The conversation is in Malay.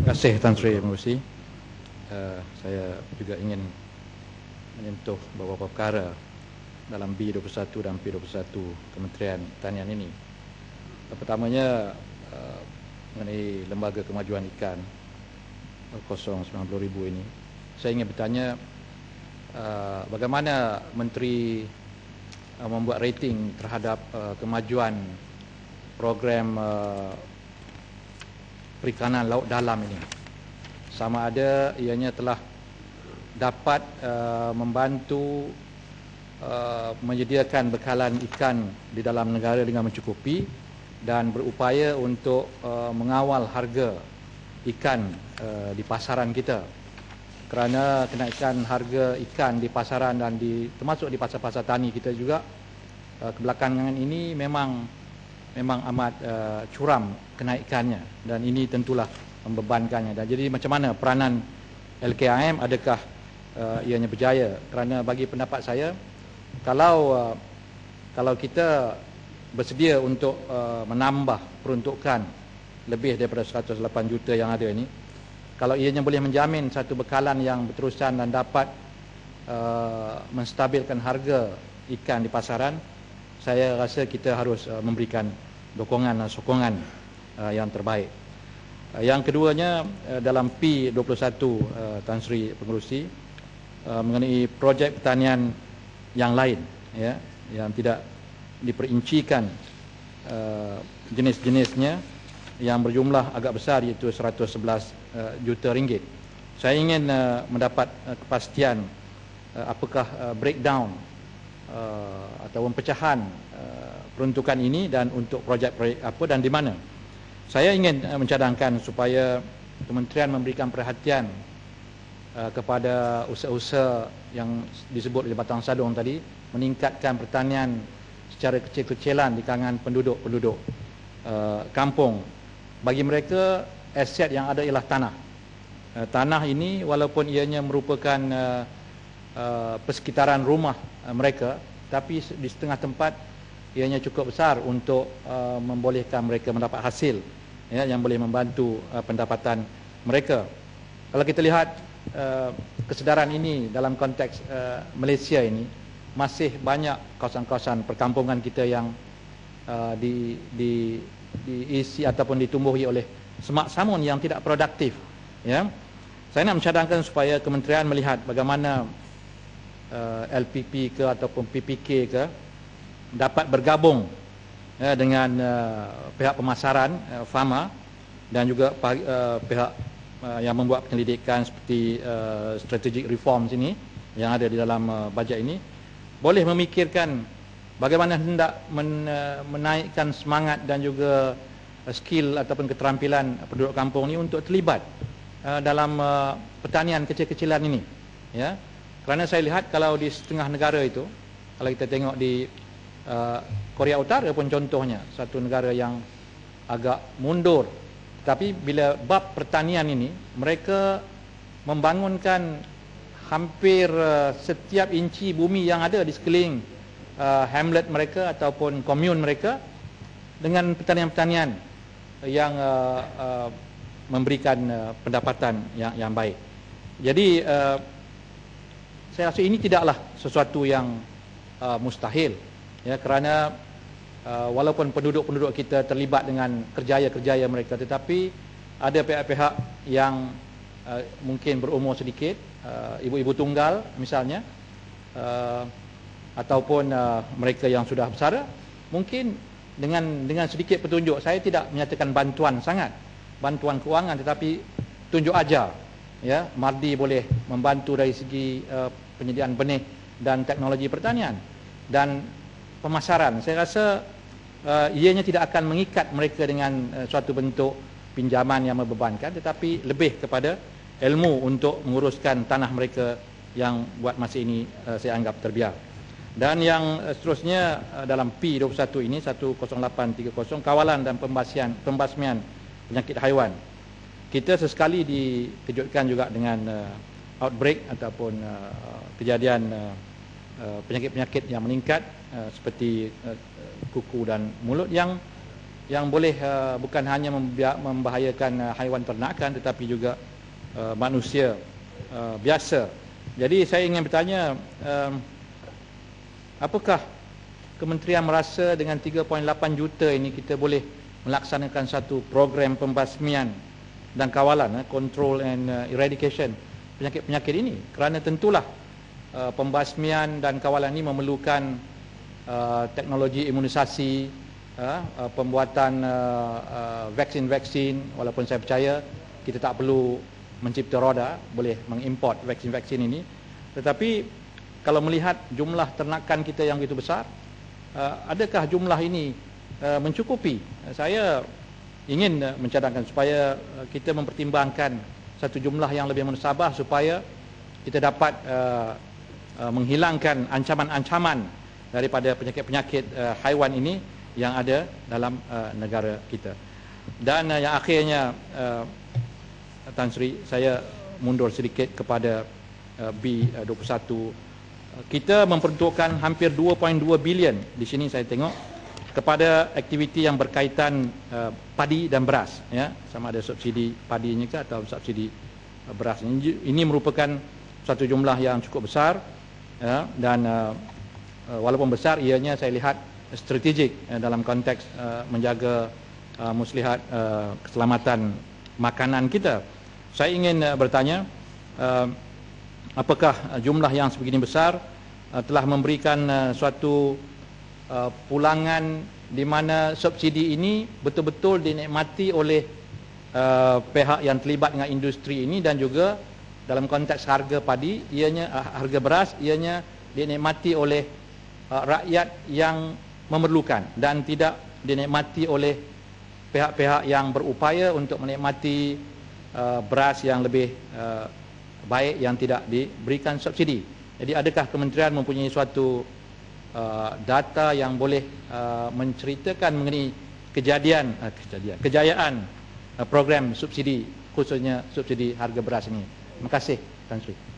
Terima kasih Tan Sri Pengerusi. Saya juga ingin menyentuh beberapa perkara dalam B21 dan P21 Kementerian Pertanian ini. Pertamanya mengenai Lembaga Kemajuan Ikan 090,000 ini. Saya ingin bertanya bagaimana Menteri membuat rating terhadap kemajuan program perikanan laut dalam ini. Sama ada ianya telah dapat membantu menyediakan bekalan ikan di dalam negara dengan mencukupi dan berupaya untuk mengawal harga ikan di pasaran kita. Kerana kenaikan harga ikan di pasaran dan termasuk di pasar-pasar tani kita juga kebelakangan ini memang amat curam kenaikannya, dan ini tentulah membebankannya. Dan jadi macam mana peranan LKIM, adakah ianya berjaya? Kerana bagi pendapat saya, kalau kita bersedia untuk menambah peruntukan lebih daripada 108 juta yang ada ini, kalau ianya boleh menjamin satu bekalan yang berterusan dan dapat menstabilkan harga ikan di pasaran, saya rasa kita harus memberikan dukungan dan sokongan yang terbaik. Yang keduanya, dalam P21 Tan Sri Pengerusi, mengenai projek pertanian yang lain, ya, yang tidak diperincikan jenis-jenisnya, yang berjumlah agak besar, iaitu 111 juta ringgit. Saya ingin mendapat kepastian apakah breakdown ataupun pecahan peruntukan ini dan untuk projek-projek apa dan di mana. Saya ingin mencadangkan supaya kementerian memberikan perhatian kepada usaha-usaha yang disebut oleh Batang Sadong tadi, meningkatkan pertanian secara kecil-kecilan di kalangan penduduk kampung. Bagi mereka, aset yang ada ialah tanah. Tanah ini walaupun ianya merupakan persekitaran rumah mereka, tapi di setengah tempat ianya cukup besar untuk membolehkan mereka mendapat hasil, ya, yang boleh membantu pendapatan mereka. Kalau kita lihat kesedaran ini dalam konteks Malaysia ini, masih banyak kawasan-kawasan perkampungan kita yang diisi ataupun ditumbuhi oleh semak samun yang tidak produktif, ya. Saya nak mencadangkan supaya kementerian melihat bagaimana LPP ke ataupun PPK ke dapat bergabung dengan pihak pemasaran, farmer, dan juga pihak yang membuat penyelidikan seperti strategic reforms ini yang ada di dalam bajet ini, boleh memikirkan bagaimana hendak menaikkan semangat dan juga skill ataupun keterampilan penduduk kampung ini untuk terlibat dalam pertanian kecil-kecilan ini, ya. Kerana saya lihat kalau di setengah negara itu, kalau kita tengok di Korea Utara pun contohnya, satu negara yang agak mundur, tapi bila bab pertanian ini, mereka membangunkan hampir setiap inci bumi yang ada di sekeliling hamlet mereka ataupun komun mereka dengan pertanian-pertanian yang memberikan pendapatan yang baik. Jadi saya rasa ini tidaklah sesuatu yang mustahil, ya, kerana walaupun penduduk-penduduk kita terlibat dengan kerjaya-kerjaya mereka, tetapi ada pihak-pihak yang mungkin berumur sedikit, ibu-ibu tunggal misalnya, ataupun mereka yang sudah bersara, mungkin dengan sedikit petunjuk, saya tidak menyatakan bantuan sangat, bantuan kewangan, tetapi tunjuk ajar, ya, Mardi boleh membantu dari segi penyediaan benih dan teknologi pertanian dan pemasaran. Saya rasa ianya tidak akan mengikat mereka dengan suatu bentuk pinjaman yang membebankan, tetapi lebih kepada ilmu untuk menguruskan tanah mereka yang buat masa ini saya anggap terbiar. Dan yang seterusnya dalam P21 ini 10830, kawalan dan pembasmian penyakit haiwan. Kita sesekali dikejutkan juga dengan outbreak ataupun kejadian penyakit-penyakit yang meningkat seperti kuku dan mulut yang yang boleh bukan hanya membahayakan haiwan ternakan tetapi juga manusia biasa. Jadi saya ingin bertanya, apakah Kementerian merasa dengan 3.8 juta ini kita boleh melaksanakan satu program pembasmian dan kawalan, control and eradication penyakit-penyakit ini? Kerana tentulah pembasmian dan kawalan ini memerlukan teknologi imunisasi, pembuatan vaksin-vaksin, walaupun saya percaya kita tak perlu mencipta roda, boleh mengimport vaksin-vaksin ini. Tetapi kalau melihat jumlah ternakan kita yang begitu besar, adakah jumlah ini mencukupi? Saya ingin mencadangkan supaya kita mempertimbangkan satu jumlah yang lebih menasabah supaya kita dapat menghilangkan ancaman-ancaman daripada penyakit-penyakit haiwan ini yang ada dalam negara kita. Dan yang akhirnya, Tan Sri, saya mundur sedikit kepada B21. Kita memperuntukkan hampir 2.2 bilion di sini saya tengok kepada aktiviti yang berkaitan padi dan beras, ya, sama ada subsidi padinya ke atau subsidi beras. Ini merupakan satu jumlah yang cukup besar, ya, dan walaupun besar, ianya saya lihat strategik dalam konteks menjaga muslihat keselamatan makanan kita. Saya ingin bertanya, apakah jumlah yang sebegini besar telah memberikan suatu pulangan di mana subsidi ini betul-betul dinikmati oleh pihak yang terlibat dengan industri ini, dan juga dalam konteks harga padi, ianya harga beras, ianya dinikmati oleh rakyat yang memerlukan dan tidak dinikmati oleh pihak-pihak yang berupaya untuk menikmati beras yang lebih baik yang tidak diberikan subsidi. Jadi adakah kementerian mempunyai suatu data yang boleh menceritakan mengenai kejayaan program subsidi, khususnya subsidi harga beras ini? Terima kasih, Tan Sri.